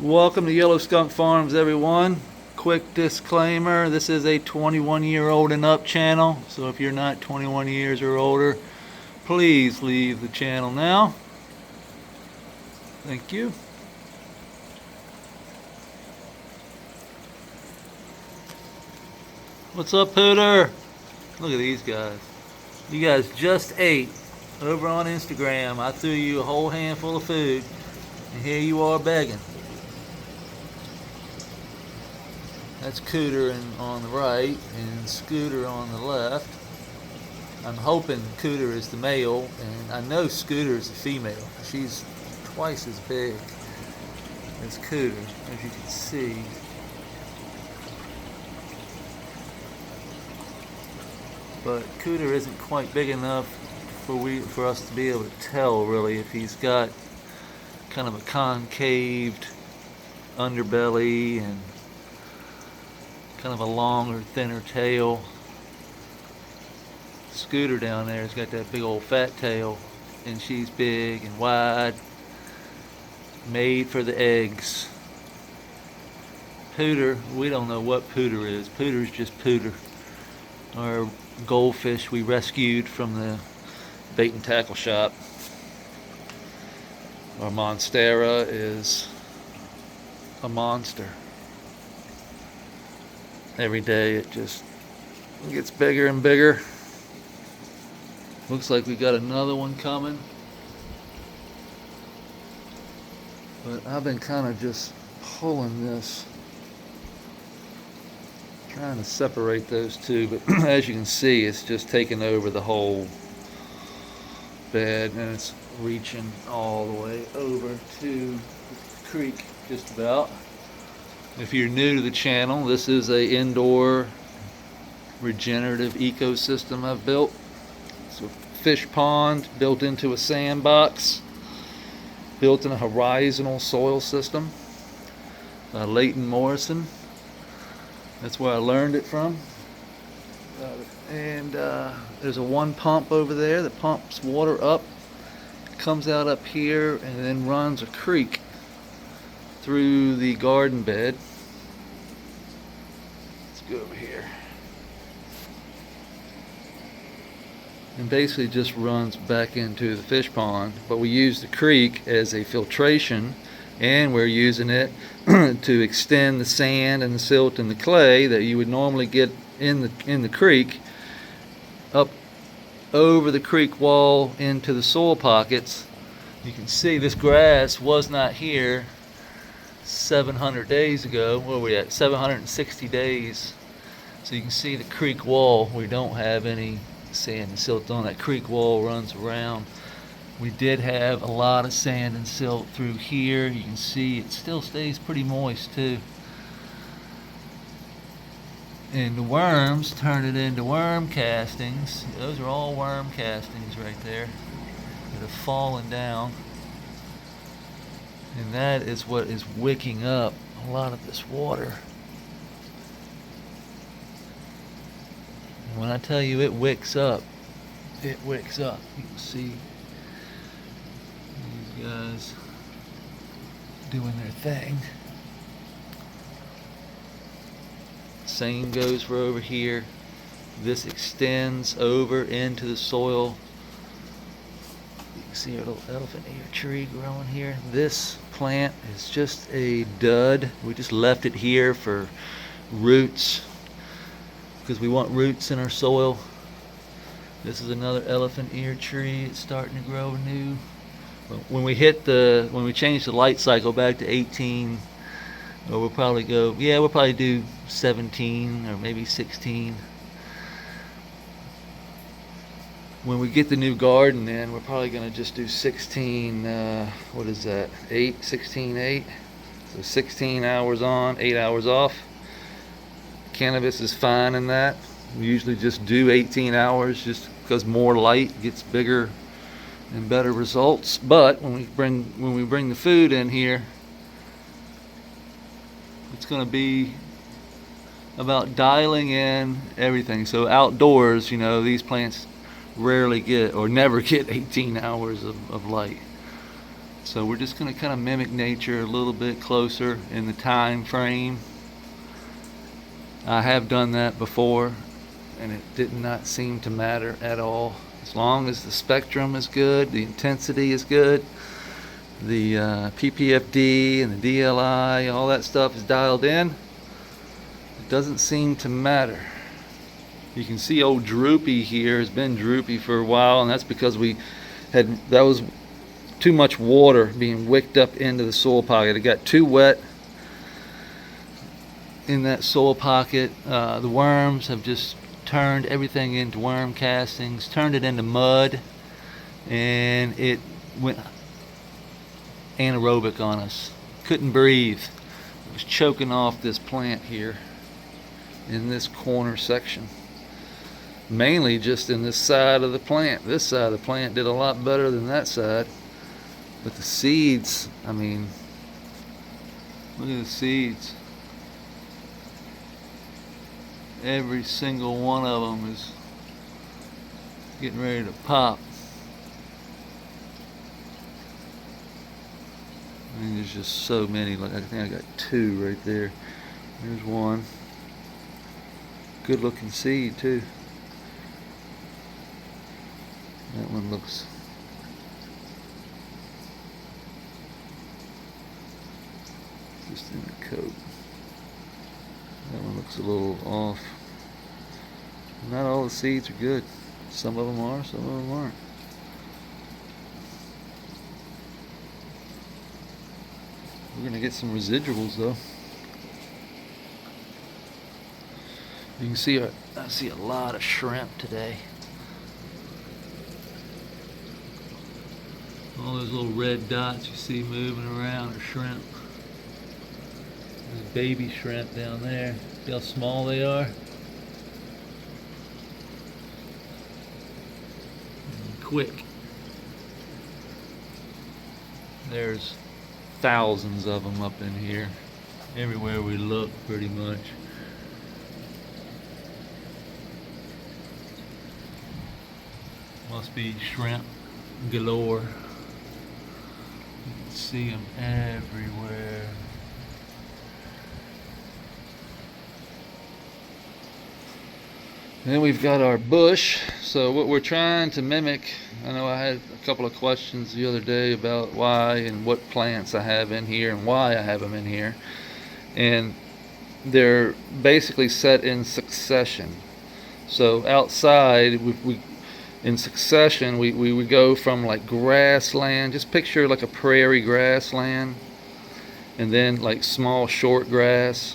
Welcome to Yellow Skunk Farms, everyone. Quick disclaimer, this is a 21-year-old and up channel, so if you're not 21 years or older, please leave the channel now. Thank you. What's up, Pooter? Look at these guys. You guys just ate over on Instagram. I threw you a whole handful of food, and here you are begging. That's Cooter on the right and Scooter on the left. I'm hoping Cooter is the male, and I know Scooter is the female. She's twice as big as Cooter, as you can see. But Cooter isn't quite big enough for us to be able to tell really if he's got kind of a concaved underbelly and kind of a longer, thinner tail. Scooter down there has got that big old fat tail, and she's big and wide, made for the eggs. Pooter, we don't know what Pooter is. Pooter's just Pooter. Our goldfish we rescued from the bait and tackle shop. Our Monstera is a monster. Every day it just gets bigger and bigger. Looks like we got another one coming. But I've been kind of just pulling this, trying to separate those two, but as you can see, it's just taking over the whole bed, and it's reaching all the way over to the creek just about. If you're new to the channel, this is a indoor regenerative ecosystem I've built. It's a fish pond built into a sandbox, built in a horizontal soil system by Leighton Morrison. That's where I learned it from. And there's a one pump over there that pumps water up, comes out up here, and then runs a creek through the garden bed. Let's go over here. And basically just runs back into the fish pond. But we use the creek as a filtration, and we're using it to extend the sand and the silt and the clay that you would normally get in the creek up over the creek wall into the soil pockets. You can see this grass was not here 700 days ago. Where are we at? 760 days. So you can see the creek wall. We don't have any sand and silt on that. Creek wall runs around. We did have a lot of sand and silt through here. You can see it still stays pretty moist too. And the worms turn it into worm castings. Those are all worm castings right there that have fallen down. And that is what is wicking up a lot of this water. And when I tell you it wicks up, it wicks up. You can see these guys doing their thing. Same goes for over here. This extends over into the soil. You can see a little elephant ear tree growing here. This plant is just a dud. We just left it here for roots because we want roots in our soil. This is another elephant ear tree. It's starting to grow new. When we change the light cycle back to 18, or we'll probably do 17 or maybe 16. When we get the new garden in, we're probably going to just do 16, what is that, 8, 16, 8. So 16 hours on, 8 hours off. Cannabis is fine in that. We usually just do 18 hours just because more light gets bigger and better results. But when we bring the food in here, it's going to be about dialing in everything. So outdoors, these plants rarely get or never get 18 hours of light. So we're just going to kind of mimic nature a little bit closer in the time frame. I have done that before, and it did not seem to matter at all. As long as the spectrum is good, the intensity is good, the PPFD and the DLI, all that stuff is dialed in, it doesn't seem to matter. You can see old Droopy here has been droopy for a while, and that's because that was too much water being wicked up into the soil pocket. It got too wet in that soil pocket. The worms have just turned everything into worm castings, turned it into mud, and it went anaerobic on us. Couldn't breathe. It was choking off this plant here in this corner section. Mainly just in this side of the plant. This side of the plant did a lot better than that side. But the seeds, I mean, look at the seeds. Every single one of them is getting ready to pop. I mean, there's just so many. Look, I think I got two right there. There's one. Good looking seed too. That one looks just in the coat. That one looks a little off. Not all the seeds are good. Some of them are, some of them aren't. We're gonna get some residuals though. You can see I see a lot of shrimp today. All those little red dots you see moving around are shrimp. There's baby shrimp down there. See how small they are? And quick. There's thousands of them up in here. Everywhere we look, pretty much. Must be shrimp galore. You can see them everywhere. Then we've got our bush. So what we're trying to mimic, I know I had a couple of questions the other day about why and what plants I have in here and why I have them in here. And they're basically set in succession. So outside, in succession, we go from like grassland, just picture like a prairie grassland, and then like small short grass,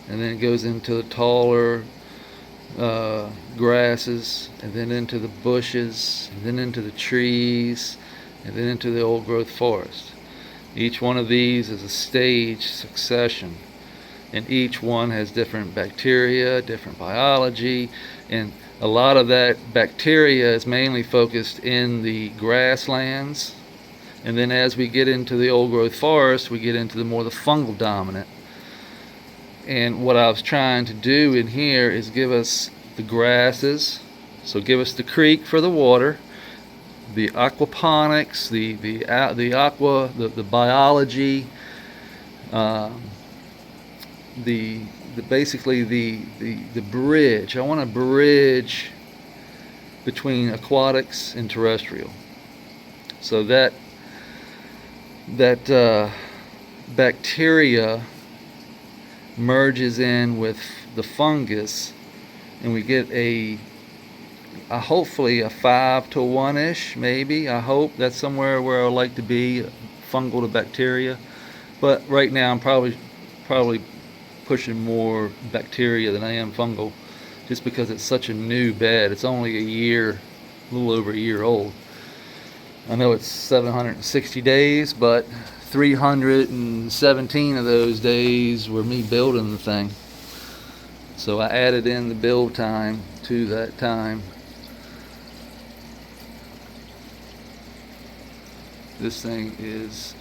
and then it goes into the taller grasses, and then into the bushes, and then into the trees, and then into the old growth forest. Each one of these is a stage succession, and each one has different bacteria, different biology, and a lot of that bacteria is mainly focused in the grasslands, and then as we get into the old growth forest, we get into the fungal dominant. And what I was trying to do in here is give us the grasses, so give us the creek for the water, the aquaponics, the biology, basically the bridge. I want to bridge between aquatics and terrestrial, so that bacteria merges in with the fungus, and we get hopefully a 5 to 1-ish, maybe. I hope that's somewhere where I like to be, fungal to bacteria. But right now I'm probably pushing more bacteria than I am fungal, just because it's such a new bed. It's only a little over a year old. I know it's 760 days, but 317 of those days were me building the thing. So I added in the build time to that time. This thing is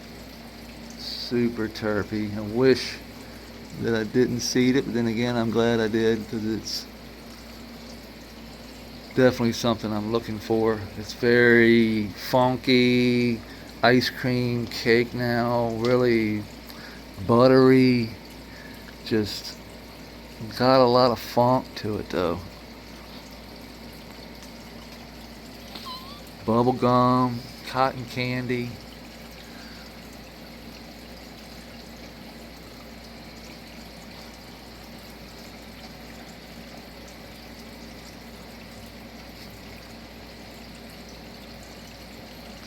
super terpy. I wish that I didn't seed it, but then again I'm glad I did, because it's definitely something I'm looking for. It's very funky, ice cream cake now, really buttery, just got a lot of funk to it though. Bubble gum, cotton candy.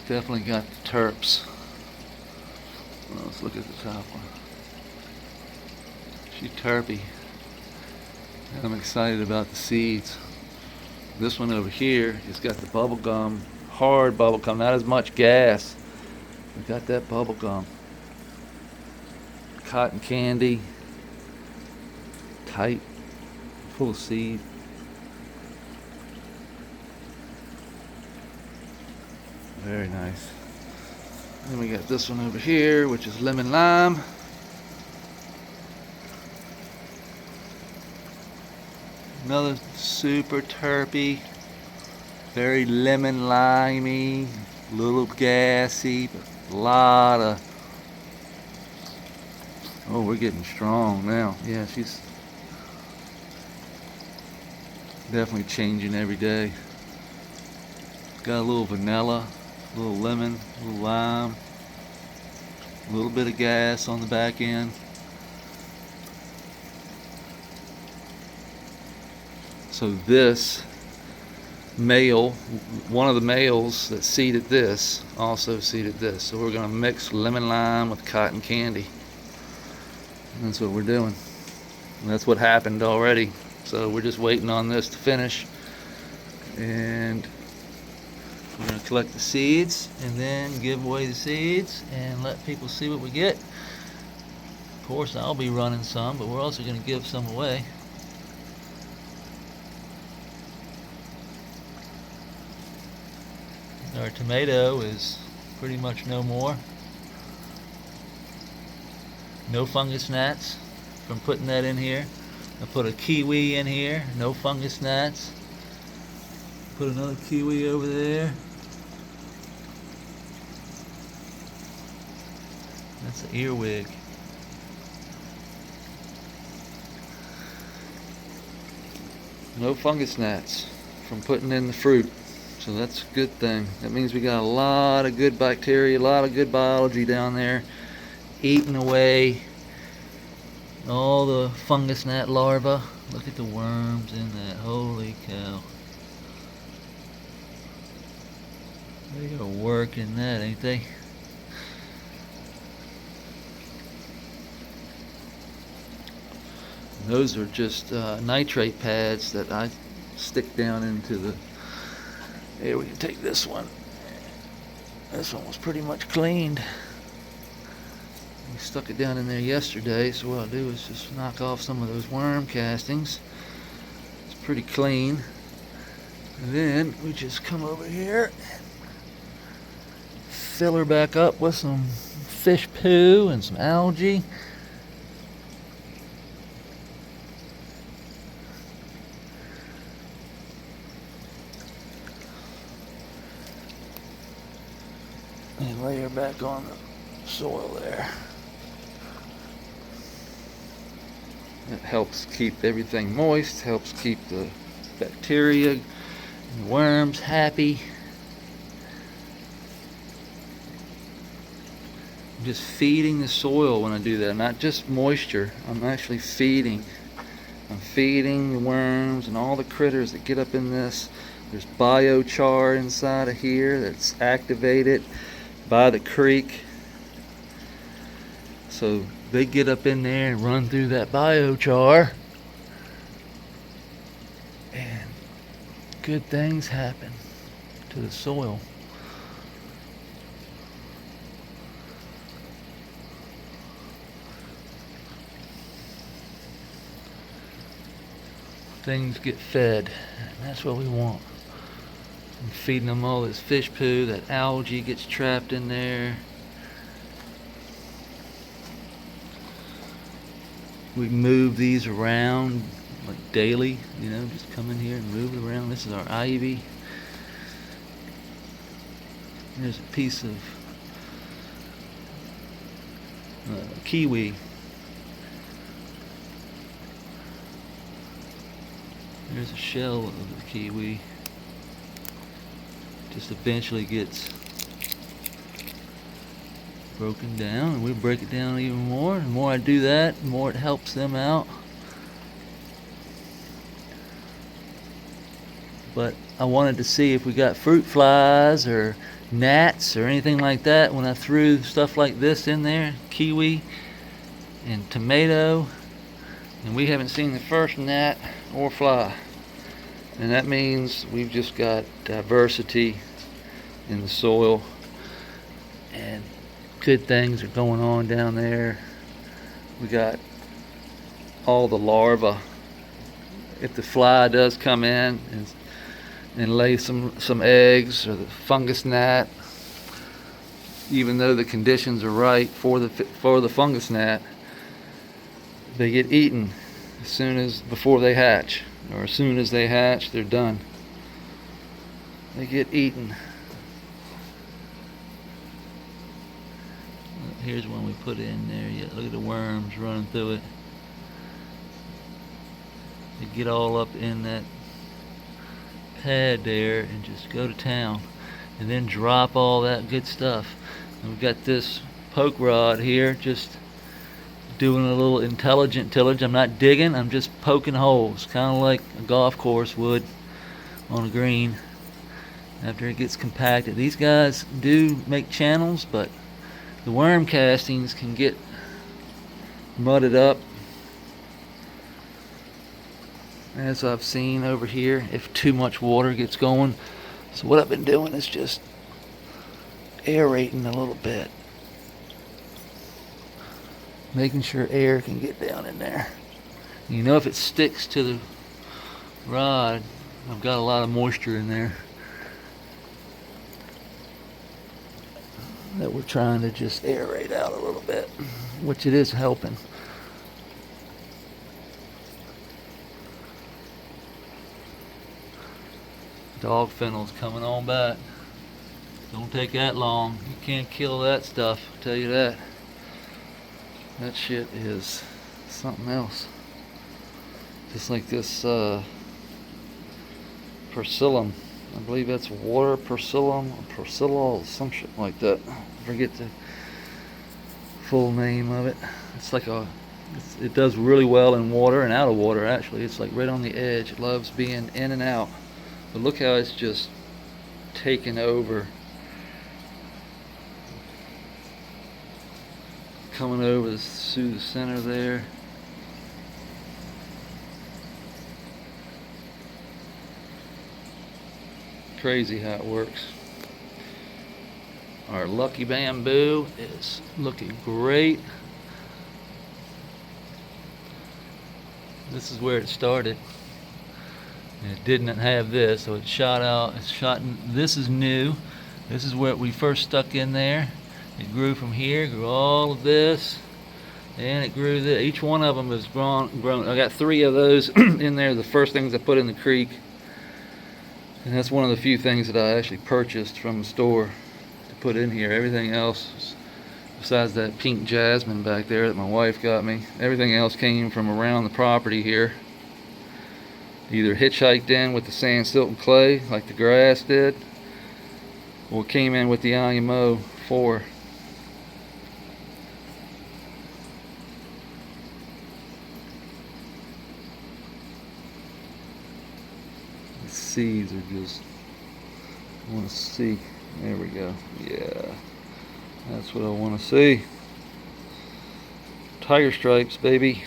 Definitely got the terps. Well, let's look at the top one. She's terpy. And I'm excited about the seeds. This one over here has got the bubble gum, hard bubble gum, not as much gas. We got that bubble gum. Cotton candy, tight, full of seed. Very nice. Then we got this one over here, which is lemon lime. Another super terpy, very lemon limey, a little gassy, but a lot of. Oh, we're getting strong now. Yeah, she's definitely changing every day. Got a little vanilla, a little lemon, a little lime, a little bit of gas on the back end. So this male, one of the males that seeded this, also seeded this. So we're going to mix lemon lime with cotton candy. And that's what we're doing. And that's what happened already. So we're just waiting on this to finish. And we're going to collect the seeds and then give away the seeds and let people see what we get. Of course, I'll be running some, but we're also going to give some away. Our tomato is pretty much no more. No fungus gnats from putting that in here. I put a kiwi in here, no fungus gnats. Put another kiwi over there. That's an earwig. No fungus gnats from putting in the fruit. So that's a good thing. That means we got a lot of good bacteria, a lot of good biology down there eating away all the fungus gnat larvae. Look at the worms in that. Holy cow. They are working that, ain't they? Those are just nitrate pads that I stick down into the. Here, we can take this one. This one was pretty much cleaned. We stuck it down in there yesterday, so what I'll do is just knock off some of those worm castings. It's pretty clean. And then we just come over here, fill her back up with some fish poo and some algae. And lay her back on the soil there. It helps keep everything moist, helps keep the bacteria and worms happy. I'm just feeding the soil when I do that, not just moisture. I'm actually feeding. I'm feeding the worms and all the critters that get up in this. There's biochar inside of here that's activated by the creek. So they get up in there and run through that biochar, and good things happen to the soil. Things get fed, and that's what we want. I'm feeding them all this fish poo, that algae gets trapped in there. We move these around like daily, you know, just come in here and move it around. This is our ivy. There's a piece of kiwi. There's a shell of the kiwi. Just eventually gets broken down, and we break it down even more. The more I do that, the more it helps them out. But I wanted to see if we got fruit flies or gnats or anything like that when I threw stuff like this in there, kiwi and tomato, and we haven't seen the first gnat or fly. And that means we've just got diversity in the soil, and good things are going on down there. We got all the larvae. If the fly does come in and lay some eggs, or the fungus gnat, even though the conditions are right for the fungus gnat, they get eaten before they hatch, or as soon as they hatch, they're done. They get eaten. Here's one we put in there. Yeah, look at the worms running through it. They get all up in that pad there and just go to town, and then drop all that good stuff. And we've got this poke rod here, just doing a little intelligent tillage. I'm not digging, I'm just poking holes, kind of like a golf course would on a green after it gets compacted. These guys do make channels, but the worm castings can get mudded up, as I've seen over here, if too much water gets going. So what I've been doing is just aerating a little bit, making sure air can get down in there. You know, if it sticks to the rod, I've got a lot of moisture in there that we're trying to just aerate out a little bit, which it is helping. Dog fennel's coming on back. Don't take that long. You can't kill that stuff, I'll tell you that. That shit is something else. Just like this Persillum. I believe that's water Persillum, Persilla, some shit like that. I forget the full name of it. It's like it does really well in water and out of water, actually. It's like right on the edge. It loves being in and out. But look how it's just taken over. Coming over through the center there. Crazy how it works. Our lucky bamboo is looking great. This is where it started. It didn't have this, so it shot out. This is new. This is where we first stuck in there. It grew from here, grew all of this, and it grew this. Each one of them has grown. I got 3 of those in there. The first things I put in the creek, and that's one of the few things that I actually purchased from the store to put in here. Everything else, besides that pink jasmine back there that my wife got me, everything else came from around the property here. Either hitchhiked in with the sand, silt, and clay like the grass did, or came in with the IMO 4. The seeds are just, I want to see. There we go. Yeah, that's what I want to see. Tiger stripes, baby.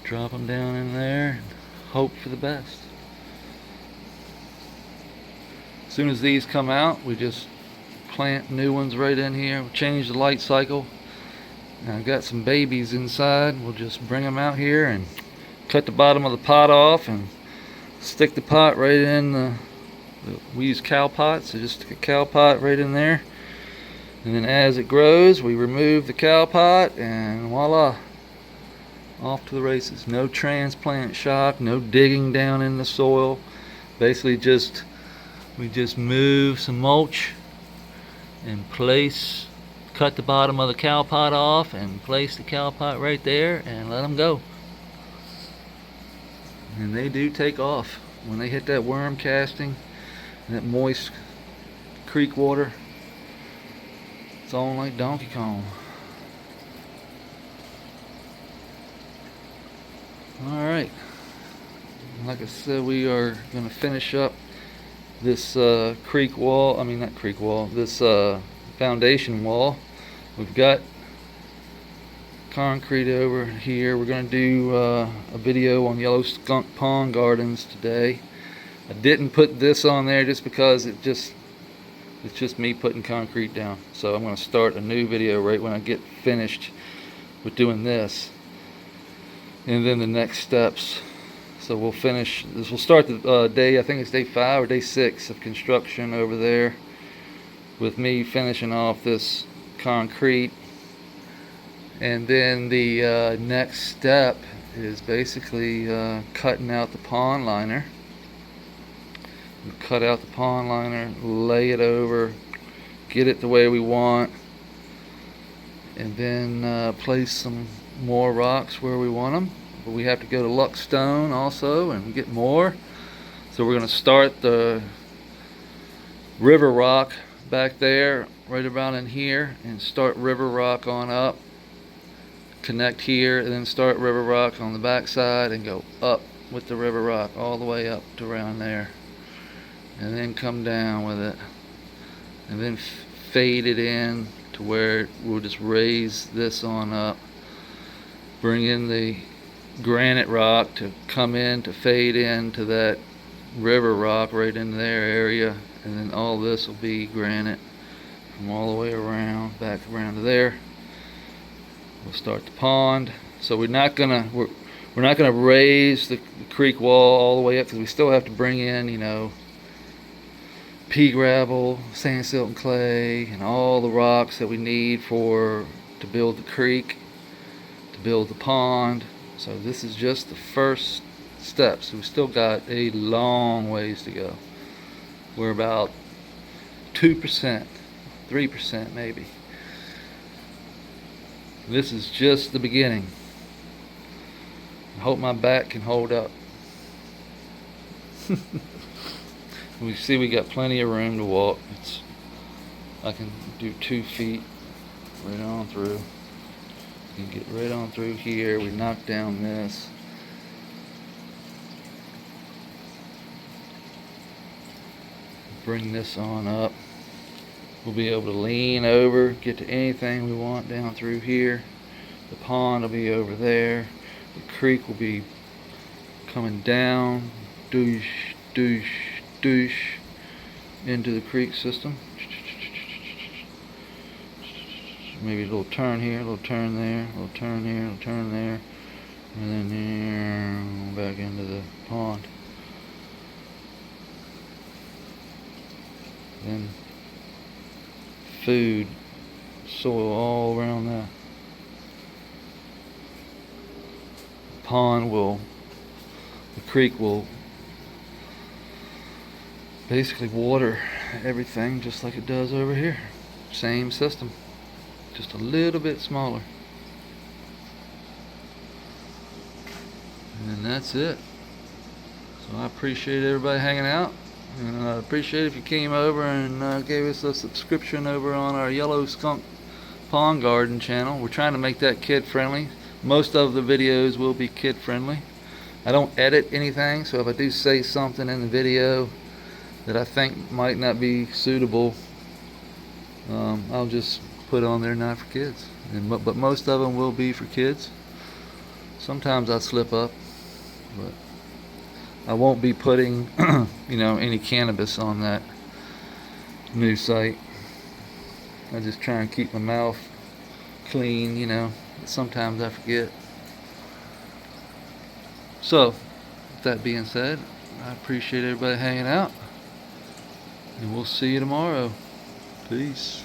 Drop them down in there and hope for the best. As soon as these come out, we just plant new ones right in here. We'll change the light cycle. Now I've got some babies inside. We'll just bring them out here and cut the bottom of the pot off and stick the pot right in we use cow pots, so just stick a cow pot right in there. And then as it grows, we remove the cow pot and voila. Off to the races. No transplant shock, no digging down in the soil. Basically we just move some mulch and cut the bottom of the cow pot off and place the cow pot right there and let them go. And they do take off when they hit that worm casting and that moist creek water. It's on like Donkey Kong. Alright, like I said, we are going to finish up this creek wall, not creek wall, this foundation wall. We've got concrete over here. We're going to do a video on yellow skunk pond gardens today. I didn't put this on there just because it's just me putting concrete down. So I'm going to start a new video right when I get finished with doing this. And then the next steps. So we'll finish this. We'll start the day, I think it's day 5 or day 6 of construction over there, with me finishing off this concrete. And then the next step is basically cutting out the pond liner. Cut out the pond liner, lay it over, get it the way we want, and then place some more rocks where we want them. But we have to go to Luck Stone also and get more. So we're going to start the river rock back there, right around in here, and start river rock on up. Connect here, and then start river rock on the back side and go up with the river rock all the way up to around there. And then come down with it. And then fade it in to where we'll just raise this on up. Bring in the granite rock to come in to fade into that river rock right in their area, and then all this will be granite from all the way around back around to there. We'll start the pond. So we're not gonna raise the creek wall all the way up, because we still have to bring in pea gravel, sand, silt, and clay, and all the rocks that we need to build the creek, to build the pond. So this is just the first steps. We've still got a long ways to go. We're about 2%, 3% maybe. This is just the beginning. I hope my back can hold up. We see we got plenty of room to walk. I can do 2 feet right on through. You can get right on through here. We knock down this. Bring this on up. We'll be able to lean over, get to anything we want down through here. The pond will be over there. The creek will be coming down, douche, douche, douche, into the creek system. Maybe a little turn here, a little turn there, a little turn here, a little turn there, and then back into the pond. Then food, soil all around that. The creek will basically water everything just like it does over here. Same system, just a little bit smaller. And that's it. So I appreciate everybody hanging out. And I appreciate if you came over and gave us a subscription over on our Yellow Skunk Pond Garden channel. We're trying to make that kid friendly. Most of the videos will be kid friendly. I don't edit anything, so if I do say something in the video that I think might not be suitable, I'll just put on there not for kids. But most of them will be for kids. Sometimes I slip up, but I won't be putting any cannabis on that new site. I just try and keep my mouth clean, sometimes I forget. So with that being said, I appreciate everybody hanging out, and we'll see you tomorrow. Peace.